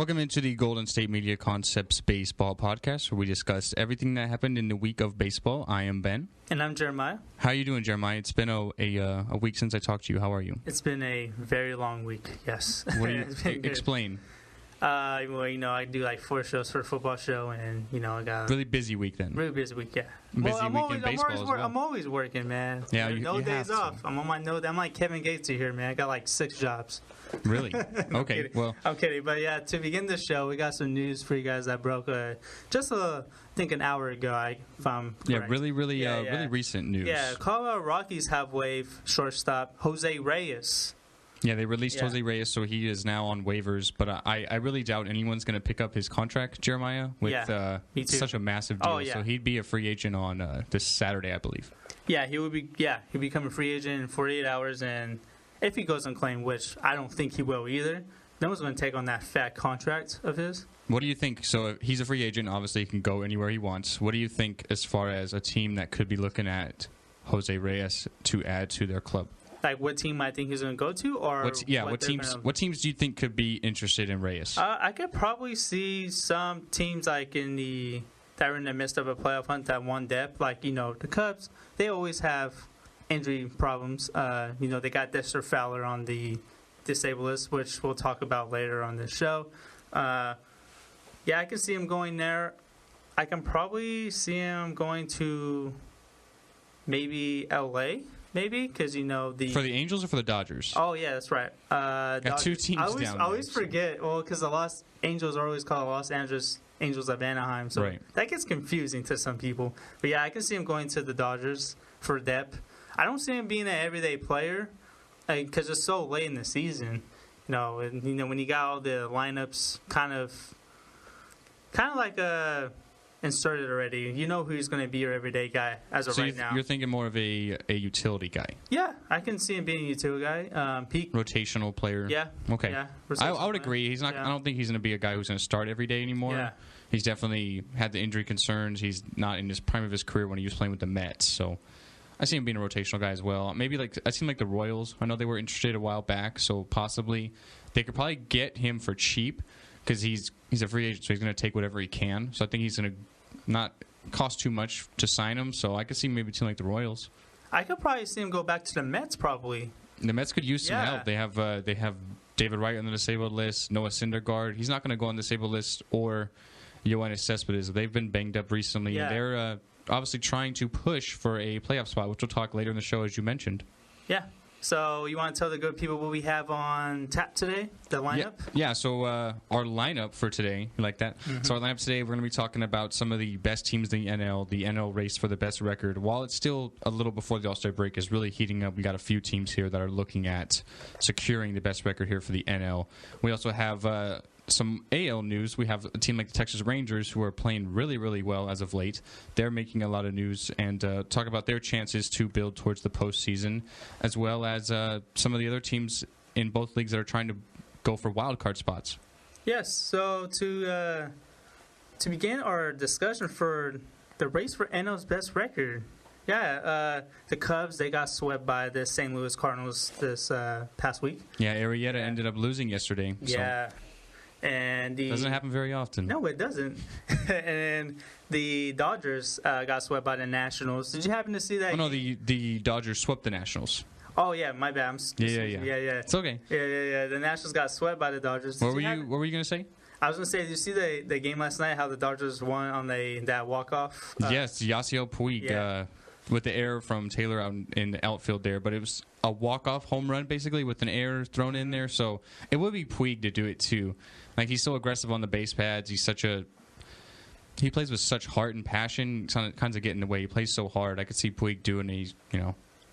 Welcome into the Golden State Media Concepts Baseball Podcast, where we discuss everything that happened in the week of baseball. I am Ben. And I'm Jeremiah. How are you doing, Jeremiah? It's been a week since I talked to you. How are you? It's been a very long week, yes. What do you explain? Well, I do like 4 shows for a football show, and, I got really busy week then. Really busy week, yeah. Busy week in baseball as well. I'm always working, man. Yeah, no you days off. I'm on my note. I'm like Kevin Gatesy here, man. I got like 6 jobs. Really? Okay. Well, I'm kidding, but yeah. To begin the show, we got some news for you guys that broke just I think an hour ago. If I'm correct. Really recent news. Yeah, Colorado Rockies have waived shortstop Jose Reyes. Yeah, they released Jose Reyes, so he is now on waivers. But I really doubt anyone's going to pick up his contract, Jeremiah, with such a massive deal. So he'd be a free agent on this Saturday, I believe. Yeah, he would be. Yeah, he'd become a free agent in 48 hours, and if he goes unclaimed, which I don't think he will either, no one's going to take on that fat contract of his. What do you think? So he's a free agent. Obviously, he can go anywhere he wants. What do you think as far as a team that could be looking at Reyes to add to their club? Like what team I think he's going to go to, or what teams do you think could be interested in Reyes? I could probably see some teams like that are in the midst of a playoff hunt that want depth, like the Cubs. They always have injury problems. They got Dexter Fowler on the disabled list, which we'll talk about later on the show. I can see him going there. I can probably see him going to maybe L.A., maybe, because for the Angels or for the Dodgers? Oh yeah, that's right. Got 2 teams down there. I always forget. Well, because the Los Angels are always called Los Angeles Angels of Anaheim, so that gets confusing to some people. But yeah, I can see him going to the Dodgers for depth. I don't see him being an everyday player because it's so late in the season. When you got all the lineups kind of like inserted already. You know who he's going to be your everyday guy as of right now. You're thinking more of a utility guy. Yeah, I can see him being a utility guy. Peak rotational player. Yeah. Okay. Yeah, I would agree. He's not. Yeah. I don't think he's going to be a guy who's going to start every day anymore. Yeah. He's definitely had the injury concerns. He's not in his prime of his career when he was playing with the Mets. So I see him being a rotational guy as well. Maybe I seem like the Royals. I know they were interested a while back, so possibly they could probably get him for cheap because he's a free agent, so he's going to take whatever he can. So I think he's going to not cost too much to sign him, so I could see maybe a team like the Royals. I could probably see him go back to the Mets, probably. The Mets could use some help. They have David Wright on the disabled list, Noah Syndergaard. He's not going to go on the disabled list, or Yoenis Cespedes. They've been banged up recently, and they're obviously trying to push for a playoff spot, which we'll talk later in the show, as you mentioned. Yeah. So you want to tell the good people what we have on tap today, the lineup? Yeah, so our lineup for today, you like that? Mm-hmm. So our lineup today, we're going to be talking about some of the best teams in the NL race for the best record. While it's still a little before the All-Star break is really heating up, we got a few teams here that are looking at securing the best record here for the NL. We also have some AL news. We have a team like the Texas Rangers who are playing really, really well as of late. They're making a lot of news, and talk about their chances to build towards the postseason, as well as some of the other teams in both leagues that are trying to go for wild card spots. Yes. So to begin our discussion for the race for NL's best record, the Cubs, they got swept by the St. Louis Cardinals this past week. Yeah, Arrieta ended up losing yesterday. Yeah. So. And doesn't happen very often. No, it doesn't. And the Dodgers got swept by the Nationals. Did you happen to see that? Oh, no, the Dodgers swept the Nationals. Oh, yeah, my bad. Yeah. It's okay. Yeah. The Nationals got swept by the Dodgers. What were you going to say? I was going to say, did you see the game last night, how the Dodgers won on that walk-off? Yes, Yasiel Puig with the error from Taylor out in the outfield there. But it was a walk-off home run, basically, with an error thrown in there. So it would be Puig to do it, too. Like, he's so aggressive on the base pads. He plays with such heart and passion. Kinds of get in the way. He plays so hard. I could see Puig doing it.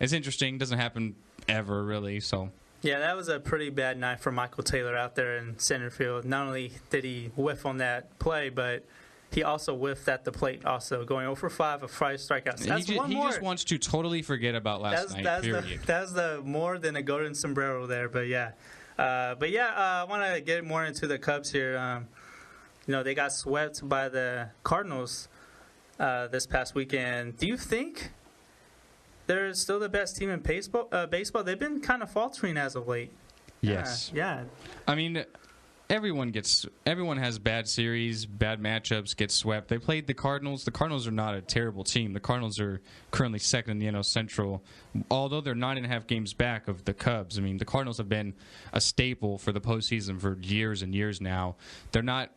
It's interesting. Doesn't happen ever, really, so. Yeah, that was a pretty bad night for Michael Taylor out there in center field. Not only did he whiff on that play, but he also whiffed at the plate, also going 0 for 5 of 5 strikeouts. He just wants to totally forget about last night, period. That's the more than a golden sombrero there, but yeah. I want to get more into the Cubs here. They got swept by the Cardinals this past weekend. Do you think they're still the best team in baseball? They've been kind of faltering as of late. Yes. Yeah. I mean, everyone has bad series, bad matchups, get swept. They played the Cardinals. The Cardinals are not a terrible team. The Cardinals are currently second in the NL Central, although they're 9.5 games back of the Cubs. I mean, the Cardinals have been a staple for the postseason for years and years now. They're not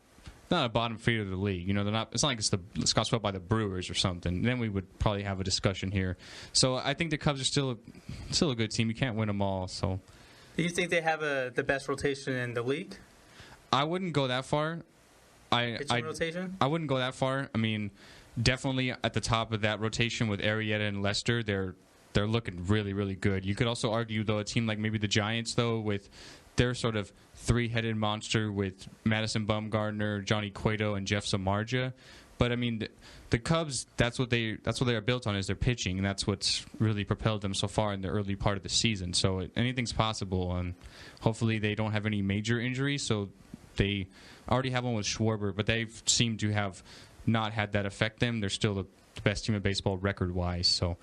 a bottom feeder of the league. You know, they're not. It's not like it's got swept by the Brewers or something. Then we would probably have a discussion here. So I think the Cubs are still a good team. You can't win them all. So, do you think they have the best rotation in the league? I wouldn't go that far. Rotation? I wouldn't go that far. I mean, definitely at the top of that rotation with Arrieta and Lester, they're looking really, really good. You could also argue, though, a team like maybe the Giants, though, with their sort of three-headed monster with Madison Bumgarner, Johnny Cueto, and Jeff Samardzija. But I mean, the Cubs, that's what they are built on, is their pitching, and that's what's really propelled them so far in the early part of the season. So anything's possible, and hopefully they don't have any major injuries. So they already have one with Schwarber, but they've seemed to have not had that affect them. They're still the best team in baseball record-wise. So,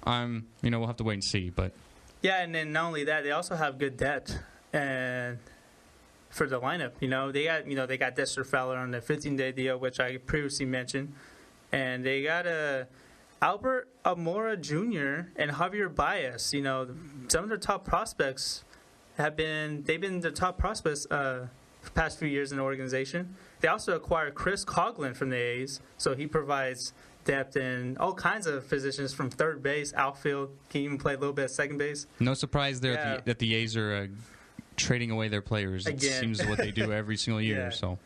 we'll have to wait and see. But yeah, and then not only that, they also have good depth and for the lineup. They got Dexter Fowler on the 15-day deal, which I previously mentioned, and they got Albert Almora Jr. and Javier Baez. Some of their top prospects they've been the top prospects the past few years in the organization. They also acquired Chris Coughlin from the A's, so he provides depth in all kinds of positions from third base, outfield. Can even play a little bit at second base. No surprise there that the A's are trading away their players. It seems what they do every single year. Yeah. So,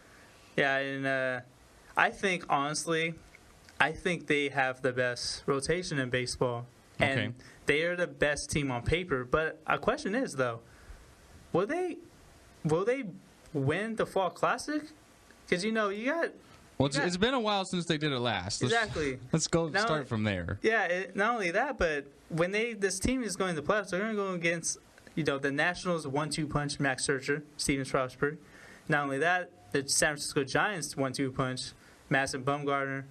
yeah, and I think, honestly, they have the best rotation in baseball. And they are the best team on paper. But a question is, though, will they win the Fall Classic? Because, you got... Well, it's been a while since they did it last. Exactly. Let's go start from there. Yeah, not only that, but when this team is going to the playoffs, they're going to go against, the Nationals 1-2 punch, Max Scherzer, Steven Strasburg. Not only that, the San Francisco Giants 1-2 punch, Madison Bumgarner,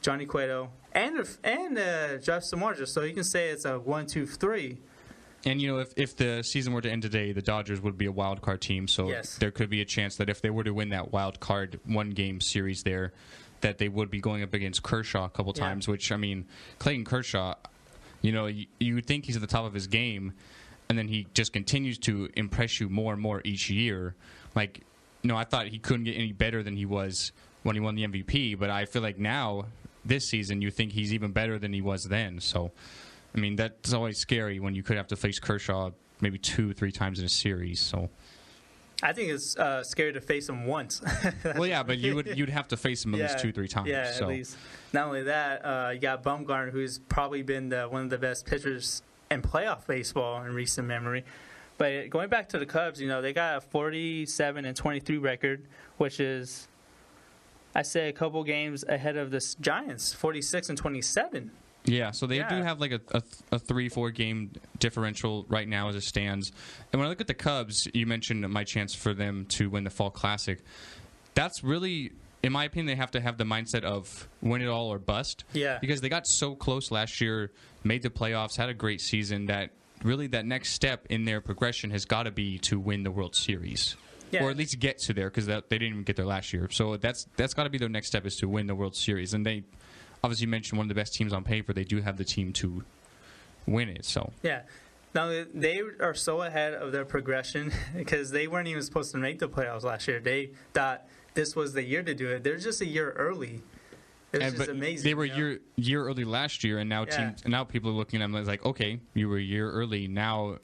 Johnny Cueto, and Jeff Samardzija. So you can say it's a 1-2-3. And, if the season were to end today, the Dodgers would be a wild card team. So there could be a chance that if they were to win that wild card one-game series there, that they would be going up against Kershaw a couple times, which, I mean, Clayton Kershaw, you would think he's at the top of his game, and then he just continues to impress you more and more each year. Like, I thought he couldn't get any better than he was when he won the MVP, but I feel like now, this season, you think he's even better than he was then. So, I mean, that's always scary when you could have to face Kershaw maybe 2-3 times in a series. So, I think it's scary to face him once. Well, yeah, but you'd have to face him at least 2-3 times. Yeah, so. At least. Not only that, you got Bumgarner, who's probably been one of the best pitchers in playoff baseball in recent memory. But going back to the Cubs, they got a 47-23 record, which is, I say, a couple games ahead of the Giants, 46-27. Yeah, so they do have like a 3-4 game differential right now as it stands. And when I look at the Cubs, you mentioned my chance for them to win the Fall Classic. That's really, in my opinion, they have to have the mindset of win it all or bust. Yeah. Because they got so close last year, made the playoffs, had a great season, that really that next step in their progression has got to be to win the World Series. Yeah. Or at least get to there, because they didn't even get there last year. So that's got to be their next step, is to win the World Series. And they... Obviously, you mentioned one of the best teams on paper. They do have the team to win it. So yeah. Now, they are so ahead of their progression because they weren't even supposed to make the playoffs last year. They thought this was the year to do it. They're just a year early. It was just amazing. They were a year early last year, and now now people are looking at them like, okay, you were a year early. Now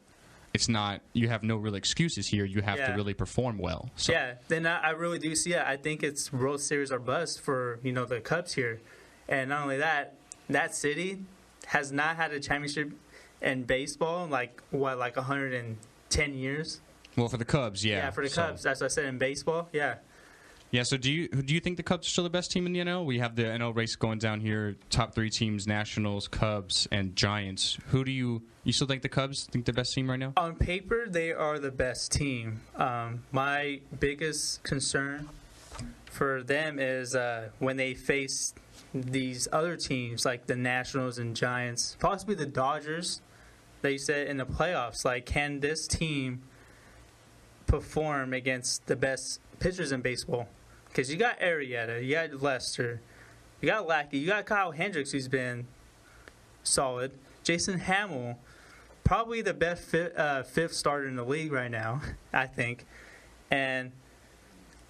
it's not. You have no real excuses here. You have to really perform well. So. Yeah. Then I really do see it. I think it's World Series or bust for the Cubs here. And not only that, that city has not had a championship in baseball in like 110 years. Well, for the Cubs, yeah. Yeah, for the Cubs. That's what I said in baseball. Yeah. Yeah. So do you think the Cubs are still the best team in the NL? We have the NL race going down here. Top 3 teams: Nationals, Cubs, and Giants. Who do you still think the Cubs think the best team right now? On paper, they are the best team. My biggest concern for them is when they face these other teams like the Nationals and Giants, possibly the Dodgers, that you said in the playoffs. Like, can this team perform against the best pitchers in baseball. Because you got Arrieta, you got Lester, you got Lackey, you got Kyle Hendricks, who's been solid. Jason Hamill, probably the best fifth starter in the league right now, I think. And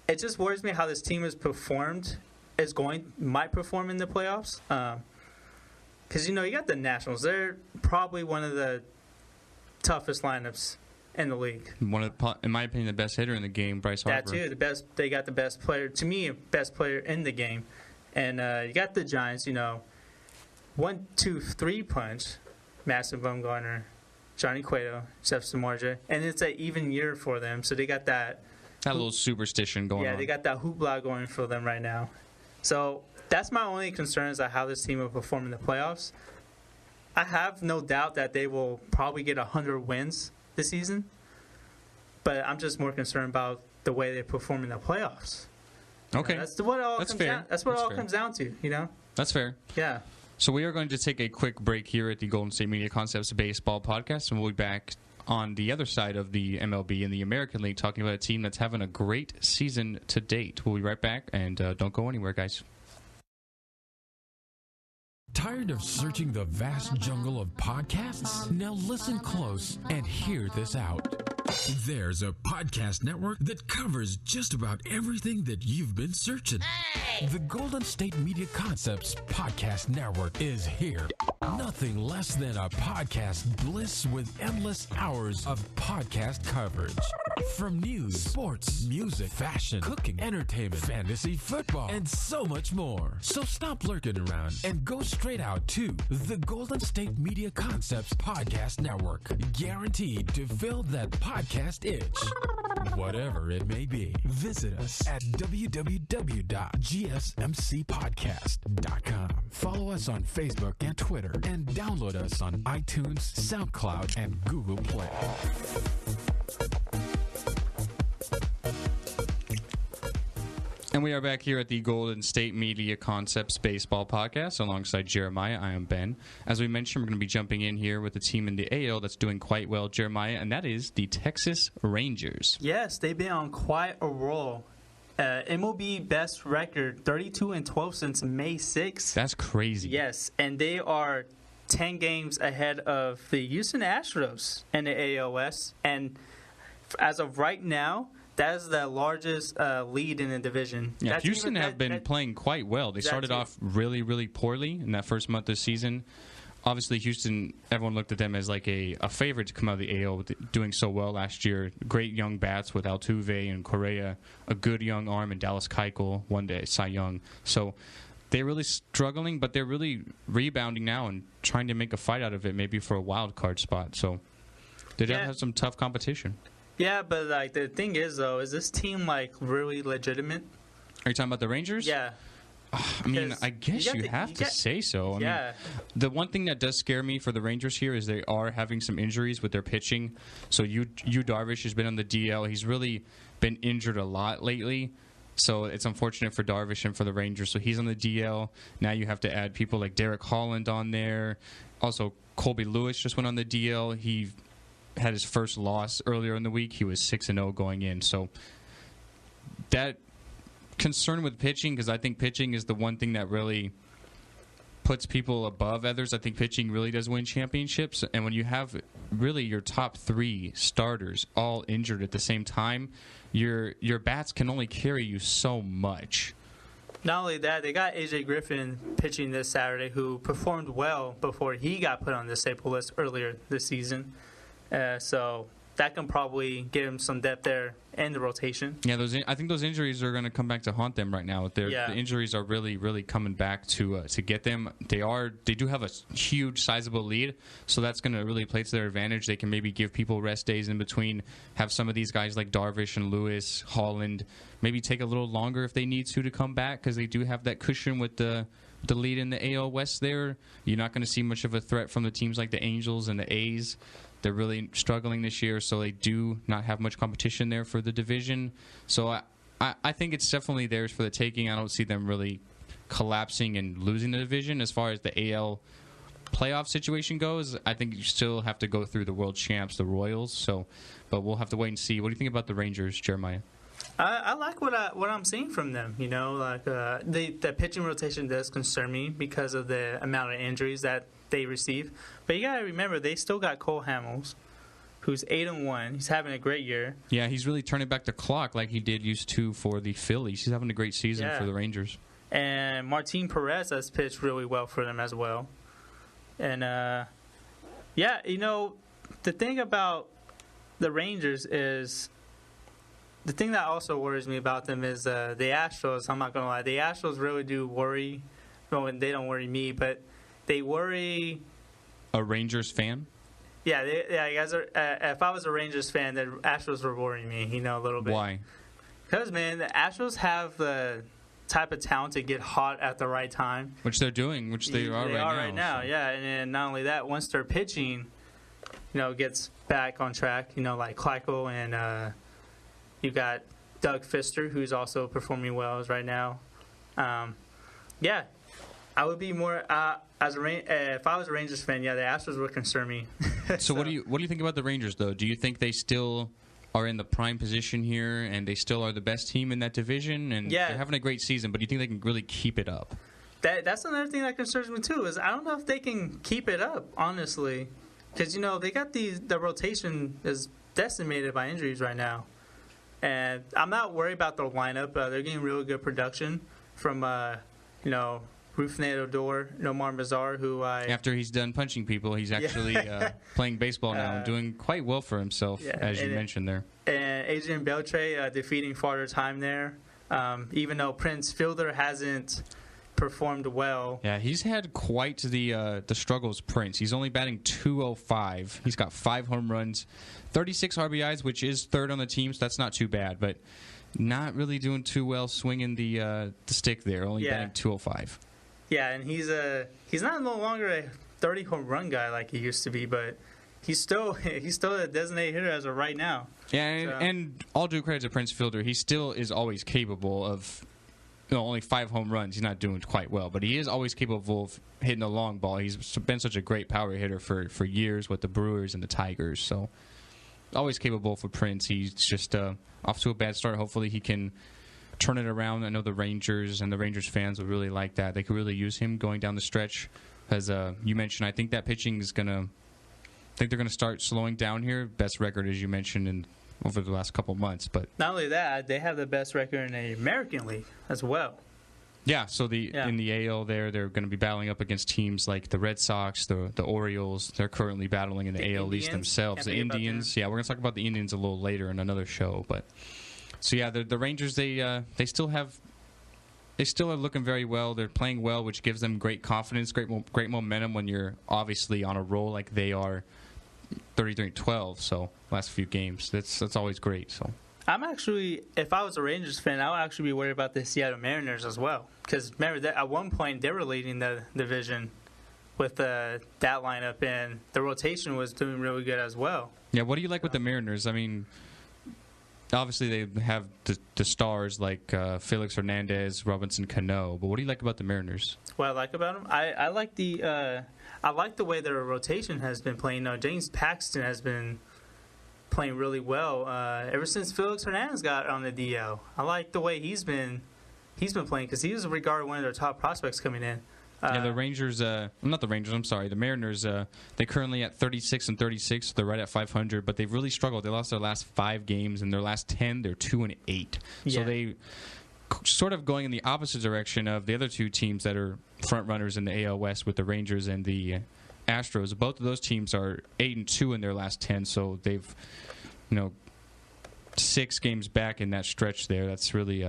it just worries me how this team has performed, might perform in the playoffs. Because, you got the Nationals. They're probably one of the toughest lineups in the league. In my opinion, the best hitter in the game, Bryce Harper. That too. They got the best player. To me, best player in the game. And you got the Giants. 1, 2, 3 punch. Madison Bumgarner, Johnny Cueto, Jeff Samardzija, and it's an even year for them. So they got that little superstition going on. Yeah, they got that hoopla going for them right now. So that's my only concern is how this team will perform in the playoffs. I have no doubt that they will probably get 100 wins this season, but I'm just more concerned about the way they perform in the playoffs. Okay, that's what it all comes down. That's what it all comes down to. That's fair. Yeah. So we are going to take a quick break here at the Golden State Media Concepts Baseball Podcast, and we'll be back on the other side of the MLB in the American League talking about a team that's having a great season to date. We'll be right back, and don't go anywhere, guys. Tired of searching the vast jungle of podcasts? Now listen close and hear this out. There's a podcast network that covers just about everything that you've been searching. Hey! The Golden State Media Concepts Podcast Network is here. Nothing less than a podcast bliss with endless hours of podcast coverage. From news, sports, music, fashion, cooking, entertainment, fantasy, football, and so much more. So stop lurking around and go straight out to the Golden State Media Concepts Podcast Network. Guaranteed to fill that podcast itch. Whatever it may be. Visit us at www.gsmcpodcast.com. Follow us on Facebook and Twitter, and download us on iTunes, SoundCloud, and Google Play. And we are back here at the Golden State Media Concepts Baseball Podcast alongside Jeremiah. I am Ben. As we mentioned, we're going to be jumping in here with a team in the AL that's doing quite well, Jeremiah, and that is the Texas Rangers. Yes, they've been on quite a roll. MLB best record, 32-12 since May 6th. That's crazy. Yes, and they are 10 games ahead of the Houston Astros in the AL West. And as of right now, that is the largest lead in the division. Yeah, Houston have been playing quite well. They started off really, really poorly in that first month of the season. Obviously, Houston, everyone looked at them as like a favorite to come out of the AL, doing so well last year. Great young bats with Altuve and Correa, a good young arm, and Dallas Keuchel, one day Cy Young. So they're really struggling, but they're really rebounding now and trying to make a fight out of it, maybe for a wild card spot. So they do have some tough competition. Yeah, but like the thing is, though, is this team like really legitimate? Are you talking about the Rangers? Yeah. I mean, I guess you have to say so. I mean, the one thing that does scare me for the Rangers here is they are having some injuries with their pitching. So Yu Darvish has been on the DL. He's really been injured a lot lately. So it's unfortunate for Darvish and for the Rangers. So he's on the DL. Now you have to add people like Derek Holland on there. Also, Colby Lewis just went on the DL. He had his first loss earlier in the week. He was 6-0 going in. So that concern with pitching, because I think pitching is the one thing that really puts people above others. I think pitching really does win championships. And when you have really your top three starters all injured at the same time, your bats can only carry you so much. Not only that, they got A.J. Griffin pitching this Saturday, who performed well before he got put on the disabled list earlier this season. So that can probably give him some depth there in the rotation. Yeah, I think those injuries are going to come back to haunt them right now. The injuries are really, really coming back to get them. They do have a huge, sizable lead, so that's going to really play to their advantage. They can maybe give people rest days in between, have some of these guys like Darvish and Lewis, Holland, maybe take a little longer if they need to come back, because they do have that cushion with the lead in the AL West there. You're not going to see much of a threat from the teams like the Angels and the A's. They're really struggling this year, so they do not have much competition there for the division. So I think it's definitely theirs for the taking. I don't see them really collapsing and losing the division. As far as the AL playoff situation goes, I think you still have to go through the world champs, the Royals. So, but we'll have to wait and see. What do you think about the Rangers, Jeremiah? I like what I'm seeing from them. You know, like the pitching rotation does concern me because of the amount of injuries that they receive. But you gotta remember, they still got Cole Hamels, who's 8-1. He's having a great year. Yeah, he's really turning back the clock like he did used to for the Phillies. He's having a great season for the Rangers. And Martin Perez has pitched really well for them as well. And yeah, you know, the thing about the Rangers is. The thing that also worries me about them is the Astros. I'm not going to lie. The Astros really do worry. Well, they don't worry me, but they worry. A Rangers fan? Yeah, guys. If I was a Rangers fan, the Astros would worry me, you know, a little bit. Why? Because, man, the Astros have the type of talent to get hot at the right time. Which they're doing, which they are right now. So. Yeah. And then not only that, once their pitching, you know, gets back on track, you know, like Keuchel and you got Doug Fister, who's also performing well right now. Yeah, I would be more if I was a Rangers fan. Yeah, the Astros would concern me. So what do you think about the Rangers though? Do you think they still are in the prime position here, and they still are the best team in that division, and they're having a great season? But do you think they can really keep it up? That's another thing that concerns me too. Is I don't know if they can keep it up, honestly, because you know they got the rotation is decimated by injuries right now. And I'm not worried about their lineup. They're getting really good production from, you know, Rougned Odor, Nomar Mazar, who after he's done punching people, he's actually playing baseball now and doing quite well for himself, as you mentioned there. And Adrian Beltre defeating Father Time there, even though Prince Fielder hasn't performed well. Yeah, he's had quite the struggles, Prince. He's only batting .205. He's got 5 home runs, 36 RBIs, which is third on the team, so that's not too bad, but not really doing too well swinging the stick there, only batting .205. Yeah, and he's no longer a 30 home run guy like he used to be, but he's still a designated hitter as of right now. Yeah, and all due credit to Prince Fielder, he still is always capable of only 5 home runs. He's not doing quite well, but he is always capable of hitting a long ball. He's been such a great power hitter for years with the Brewers and the Tigers, so always capable for Prince. He's just off to a bad start. Hopefully he can turn it around. I know the Rangers and the Rangers fans would really like that. They could really use him going down the stretch. As you mentioned, I think that pitching is going to – I think they're going to start slowing down here. Best record, as you mentioned, over the last couple months. But not only that, they have the best record in the American League as well. Yeah, so in the AL they're going to be battling up against teams like the Red Sox, the Orioles. They're currently battling in the AL East themselves. The Indians, we're going to talk about the Indians a little later in another show. But so yeah, the Rangers they still are looking very well. They're playing well, which gives them great confidence, great momentum when you're obviously on a roll like they are. 33-12, so last few games. That's always great. So I'm actually, if I was a Rangers fan, I would actually be worried about the Seattle Mariners as well. Because remember, that at one point they were leading the division with that lineup, and the rotation was doing really good as well. Yeah, what do you like with the Mariners? I mean, obviously they have the stars like Felix Hernandez, Robinson Cano, but what do you like about the Mariners? What I like about them? I like the way their rotation has been playing. James Paxton has been playing really well ever since Felix Hernandez got on the DL. I like the way he's been playing because he was regarded one of their top prospects coming in. The Rangers, not the Rangers, I'm sorry. The Mariners, they're currently at 36-36. They're right at 500, but they've really struggled. They lost their last 5 games. In their last 10, they're 2-8. Yeah. So they sort of going in the opposite direction of the other 2 teams that are front runners in the AL West with the Rangers and the Astros. Both of those teams are 8-2 in their last 10, so they've 6 games back in that stretch there. That's really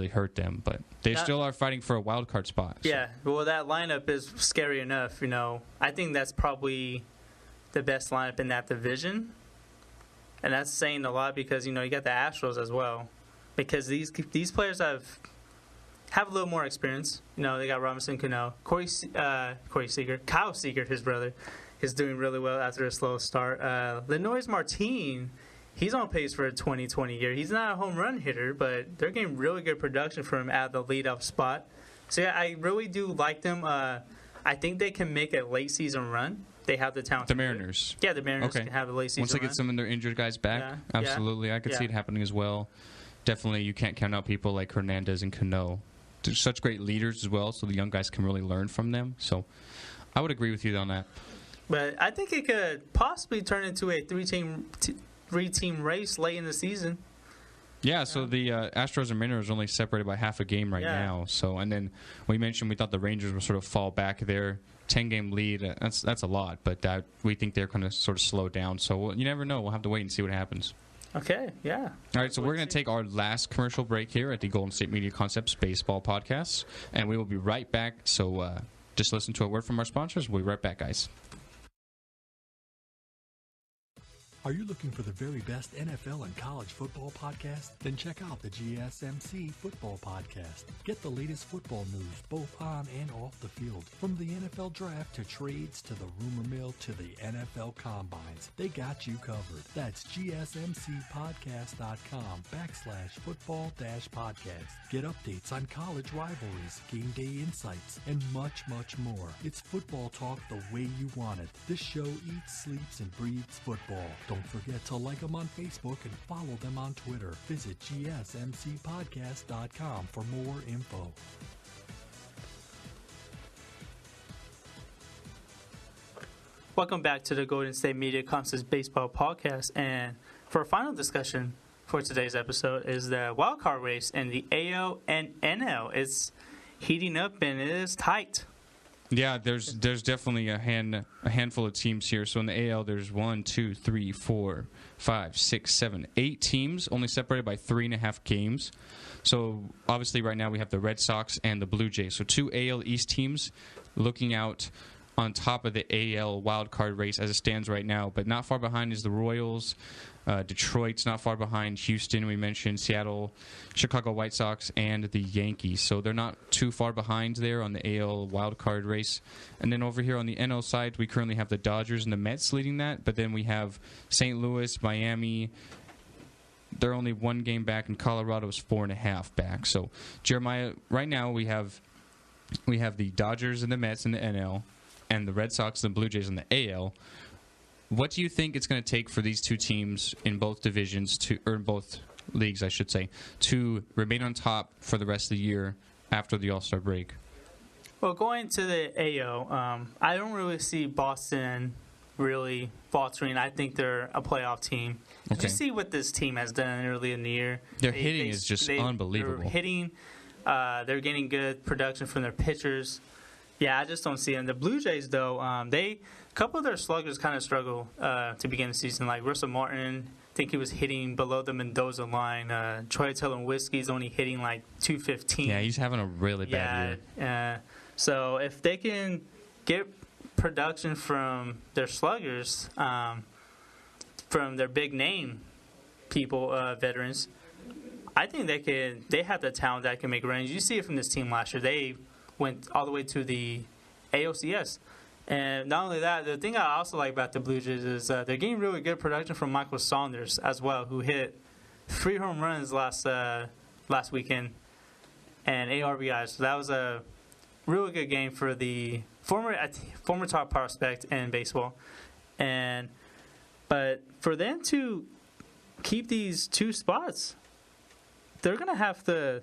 hurt them, but they still are fighting for a wild card spot. So. Yeah, well, that lineup is scary enough. I think that's probably the best lineup in that division, and that's saying a lot because you got the Astros as well, because these players have a little more experience. They got Robinson Cano, Corey Seager, Kyle Seager, his brother, is doing really well after a slow start. Lenoir Martin. He's on pace for a 2020 year. He's not a home run hitter, but they're getting really good production from him at the leadoff spot. So, yeah, I really do like them. I I think they can make a late season run. They have the talent. The Mariners. Yeah, the Mariners Okay. can have a late season Once they run. get some of their injured guys back, Yeah. absolutely. I could see it happening as well. Definitely, you can't count out people like Hernandez and Cano. They're such great leaders as well, so the young guys can really learn from them. So I would agree with you on that. But I think it could possibly turn into a three-team race late in the season. Yeah, so the Astros and Mariners are only separated by half a game right now. So, and then we mentioned we thought the Rangers would sort of fall back there. 10-game lead, that's a lot, but we think they're going to sort of slow down. So you never know. We'll have to wait and see what happens. Okay, yeah. All right, so we're going to take our last commercial break here at the Golden State Media Concepts Baseball Podcast, and we will be right back. So just listen to a word from our sponsors. We'll be right back, guys. Are you looking for the very best NFL and college football podcast? Then check out the GSMC Football Podcast. Get the latest football news both on and off the field. From the NFL Draft to trades to the rumor mill to the NFL Combines. They got you covered. That's GSMCpodcast.com/football-podcast. Get updates on college rivalries, game day insights, and much, much more. It's football talk the way you want it. This show eats, sleeps, and breathes football. Don't forget to like them on Facebook and follow them on Twitter. Visit GSMCpodcast.com for more info. Welcome back to the Golden State Media Concepts Baseball Podcast. And for our final discussion for today's episode is the wild card race in the AL and NL. It's heating up and it is tight. Yeah, there's definitely a handful of teams here. So in the AL, there's 1, 2, 3, 4, 5, 6, 7, 8 teams, only separated by 3.5 games. So obviously right now we have the Red Sox and the Blue Jays. So 2 AL East teams looking out on top of the AL wild card race as it stands right now. But not far behind is the Royals. Detroit's not far behind. Houston, we mentioned. Seattle, Chicago White Sox, and the Yankees. So they're not too far behind there on the AL wildcard race. And then over here on the NL side, we currently have the Dodgers and the Mets leading that. But then we have St. Louis, Miami. They're only 1 game back, and Colorado is 4.5 back. So, Jeremiah, right now we have the Dodgers and the Mets in the NL, and the Red Sox and the Blue Jays in the AL. What do you think it's going to take for these two teams in both divisions or in both leagues, I should say, to remain on top for the rest of the year after the All-Star break? Well, going to the AL, I don't really see Boston really faltering. I think they're a playoff team. Did you see what this team has done early in the year? Their hitting is just unbelievable. They're hitting. They're getting good production from their pitchers. Yeah, I just don't see them. The Blue Jays, though, a couple of their sluggers kind of struggle to begin the season. Like Russell Martin, I think he was hitting below the Mendoza line. Troy Tulowitzki's only hitting like 215. Yeah, he's having a really bad year. So if they can get production from their sluggers, from their big name people, veterans, I think they have the talent that can make runs. You see it from this team last year. They went all the way to the ALCS. And not only that, the thing I also like about the Blue Jays is they're getting really good production from Michael Saunders as well, who hit 3 home runs last weekend and 8 RBIs. So that was a really good game for the former top prospect in baseball. But for them to keep these 2 spots, they're gonna have to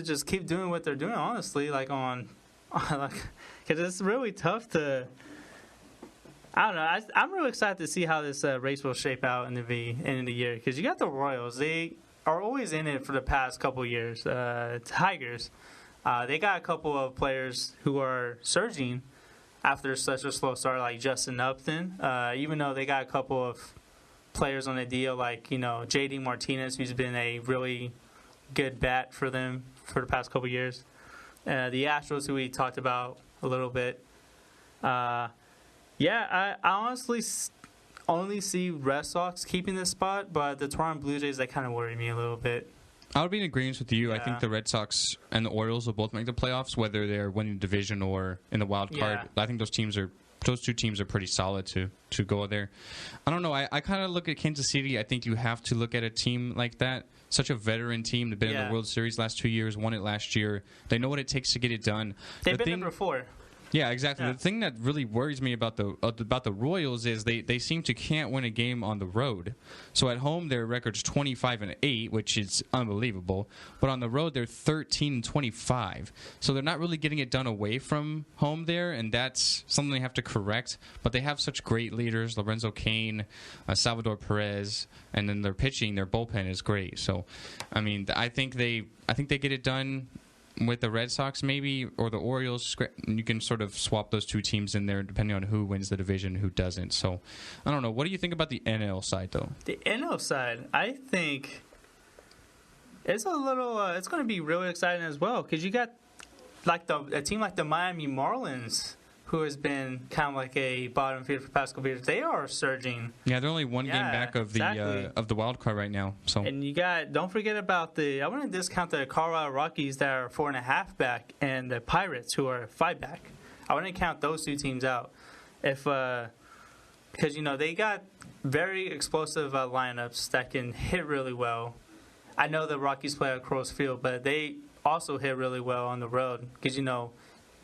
just keep doing what they're doing. Honestly, because it's really tough to. I don't know. I'm really excited to see how this race will shape out in the end of the year, because you got the Royals. They are always in it for the past couple of years. Tigers, they got a couple of players who are surging after such a slow start, like Justin Upton. Even though they got a couple of players on the deal, like J.D. Martinez, who's been a really good bat for them for the past couple of years. The Astros, who we talked about a little bit. I honestly only see Red Sox keeping this spot, but the Toronto Blue Jays, that kind of worry me a little bit. I would be in agreement with you. Yeah. I think the Red Sox and the Orioles will both make the playoffs, whether they're winning the division or in the wild card. Yeah. I think those 2 teams are pretty solid to go there. I don't know. I kind of look at Kansas City. I think you have to look at a team like that such a veteran team. They've been in Yeah. the World Series last 2 years, won it last year. They know what it takes to get it done. They've been there before. Yeah, exactly. Yeah. The thing that really worries me about the Royals is they seem to can't win a game on the road. So at home their record's 25-8, which is unbelievable. But on the road they're 13-25. So they're not really getting it done away from home there, and that's something they have to correct. But they have such great leaders: Lorenzo Cain, Salvador Perez, and then their pitching, their bullpen is great. So, I mean, I think they get it done. With the Red Sox, maybe, or the Orioles, you can sort of swap those two teams in there depending on who wins the division, who doesn't. So, I don't know. What do you think about the NL side, though? The NL side, I think it's a little. It's going to be really exciting as well because you got like a team like the Miami Marlins, who has been kind of like a bottom feeder for past couple years. They are surging. Yeah, they're only one game back of the wild card right now. So, and you got, don't forget about I want to discount the Colorado Rockies that are 4.5 back, and the Pirates who are 5 back. I want to count those two teams out, because they got very explosive lineups that can hit really well. I know the Rockies play at Crows Field, but they also hit really well on the road because you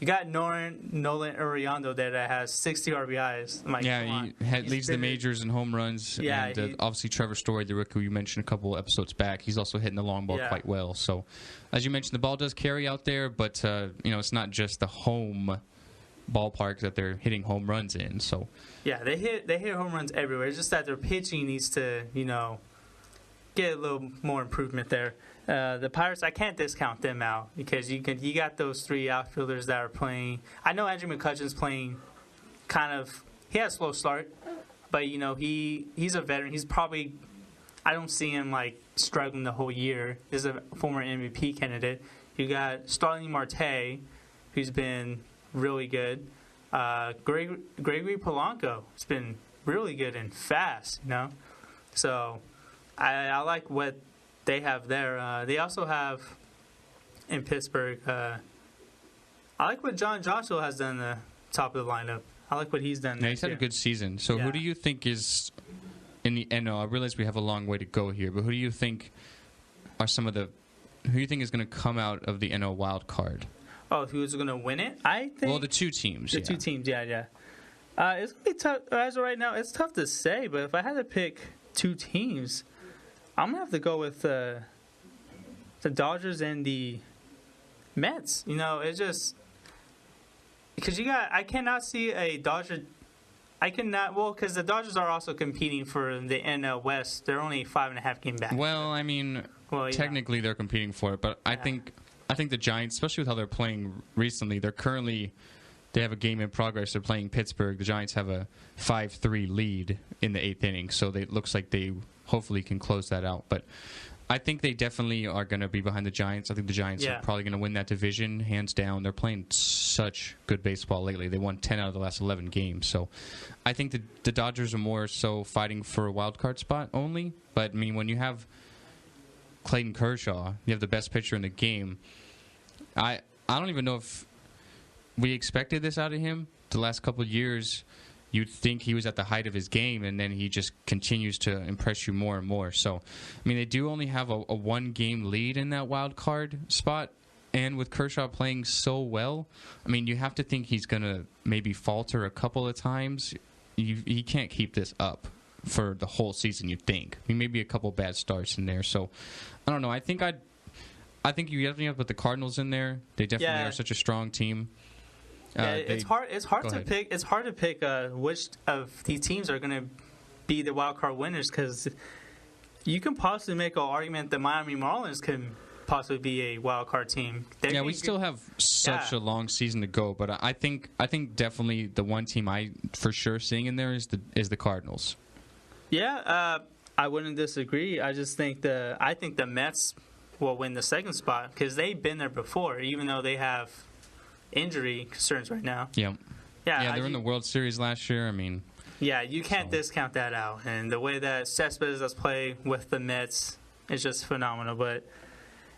got Nolan Uriando there that has 60 RBIs. He leads the majors in home runs. Yeah, and obviously Trevor Story, the rookie you mentioned a couple episodes back, he's also hitting the long ball quite well. So, as you mentioned, the ball does carry out there, but it's not just the home ballpark that they're hitting home runs in. So, yeah, they hit home runs everywhere. It's just that their pitching needs to get a little more improvement there. The Pirates, I can't discount them out because you got those 3 outfielders that are playing. I know Andrew McCutcheon's playing he had a slow start, but he's a veteran. He's probably, I don't see him like struggling the whole year. He's a former MVP candidate. You got Starling Marte, who's been really good. Gregory Polanco has been really good and fast, So I like what they have there. They also have in Pittsburgh. I like what John Joshua has done in the top of the lineup. I like what he's done. Yeah, he's had a good season. So who do you think is in the NL? I realize we have a long way to go here, but who do you think are who do you think is going to come out of the NL wild card? Oh, who's going to win it? I think. Well, the two teams. The two teams, yeah. It's going to be tough. As of right now, it's tough to say, but if I had to pick two teams, I'm going to have to go with the Dodgers and the Mets. It's just because I cannot see a Dodger. I cannot, because the Dodgers are also competing for the NL West. They're only 5.5 game back. Well, I mean, technically they're competing for it, but I think the Giants, especially with how they're playing recently, they have a game in progress. They're playing Pittsburgh. The Giants have a 5-3 lead in the 8th inning, so it looks like they hopefully can close that out. But I think they definitely are going to be behind the Giants. I think the Giants are probably going to win that division, hands down. They're playing such good baseball lately. They won 10 out of the last 11 games. So I think the Dodgers are more so fighting for a wild card spot only. But, I mean, when you have Clayton Kershaw, you have the best pitcher in the game. I don't even know if we expected this out of him the last couple of years. You'd think he was at the height of his game, and then he just continues to impress you more and more. So, I mean, they do only have a one-game lead in that wild card spot, and with Kershaw playing so well, I mean, you have to think he's going to maybe falter a couple of times. He can't keep this up for the whole season, you'd think. I mean, maybe a couple bad starts in there. So, I don't know. I think you definitely have to put the Cardinals in there. They definitely are such a strong team. It's hard to pick. It's hard to pick which of these teams are going to be the wild card winners because you can possibly make an argument that Miami Marlins can possibly be a wild card team. We still have such a long season to go, but I think definitely the one team I for sure seeing in there is the Cardinals. Yeah, I wouldn't disagree. I just think the Mets will win the second spot because they've been there before, even though they have injury concerns right now. Yeah, they were in the World Series last year. I mean, you can't discount that out. And the way that Cespedes does play with the Mets is just phenomenal. But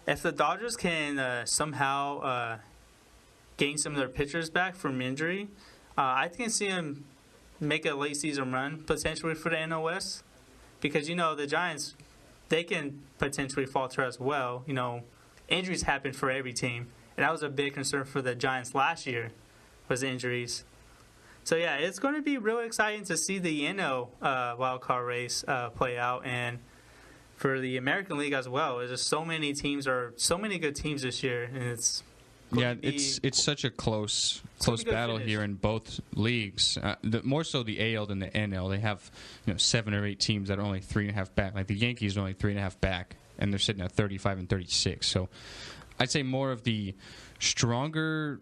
if the Dodgers can somehow gain some of their pitchers back from injury, I can see them make a late season run potentially for the NL West because the Giants. they can potentially falter as well. You know, injuries happen for every team, and that was a big concern for the Giants last year, was injuries. So yeah, it's going to be really exciting to see the NL wild card race play out, and for the American League as well. There's just so many good teams this year, and it's such a close battle finish here in both leagues. More so the AL than the NL. They have 7 or 8 teams that are only 3.5 back. Like the Yankees are only 3.5 back, and they're sitting at 35 and 36. So I'd say more of the stronger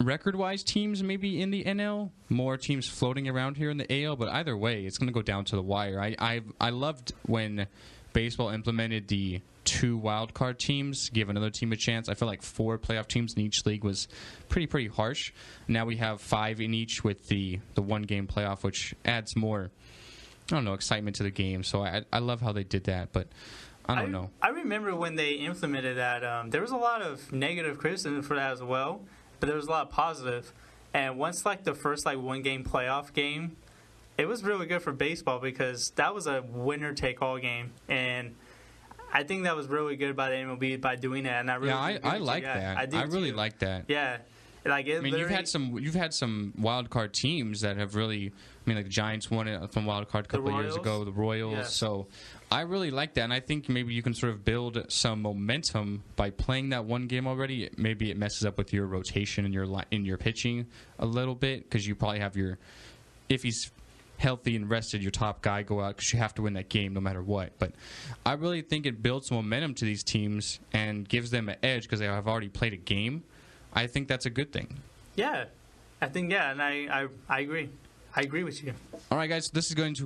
record-wise teams maybe in the NL, more teams floating around here in the AL. But either way, it's going to go down to the wire. I loved when baseball implemented the 2 wild card teams, give another team a chance. I feel like 4 playoff teams in each league was pretty harsh. Now we have 5 in each with the 1-game playoff, which adds more, excitement to the game. So I love how they did that, but I don't know. I remember when they implemented that, there was a lot of negative criticism for that as well, but there was a lot of positive. And once the first 1-game playoff game, it was really good for baseball because that was a winner-take-all game, and I think that was really good by the MLB by doing that. And I like that. I really like that. Yeah, you've had some wild card teams that have really. The Giants won it from wild card a couple of years ago. The Royals. Yes. So I really like that, and I think maybe you can sort of build some momentum by playing that 1 game already. Maybe it messes up with your rotation and your pitching a little bit because you probably have if he's healthy and rested, your top guy go out because you have to win that game no matter what. But I really think it builds momentum to these teams and gives them an edge because they have already played a game. I think that's a good thing. Yeah, I think and I agree. I agree with you. All right, guys, this is going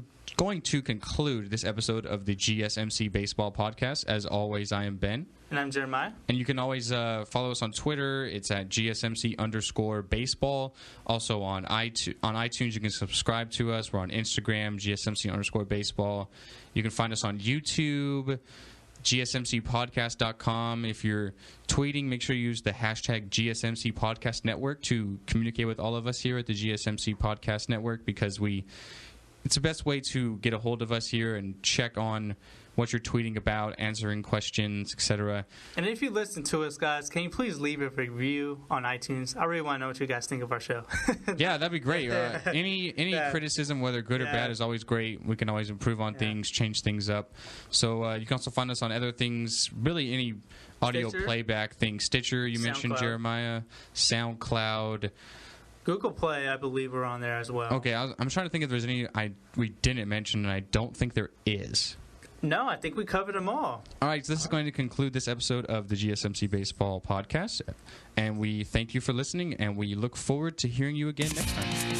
to conclude this episode of the GSMC Baseball Podcast. As always, I am Ben. And I'm Jeremiah. And you can always follow us on Twitter. It's at GSMC_baseball. Also on iTunes, you can subscribe to us. We're on Instagram, GSMC_baseball. You can find us on YouTube, GSMCpodcast.com. If you're tweeting, make sure you use the hashtag GSMC Podcast Network to communicate with all of us here at the GSMC Podcast Network because it's the best way to get a hold of us here and check on what you're tweeting about, answering questions, etc. And if you listen to us, guys, can you please leave a review on iTunes? I really want to know what you guys think of our show. Yeah, that'd be great. Any criticism, whether good or bad, is always great. We can always improve on things, change things up. So you can also find us on other things, really any audio playback thing. Stitcher, you mentioned, Jeremiah, SoundCloud. Google Play, I believe, we're on there as well. Okay, I'm trying to think if there's any we didn't mention, and I don't think there is. No, I think we covered them all. All right, so this is going to conclude this episode of the GSMC Baseball Podcast. And we thank you for listening, and we look forward to hearing you again next time.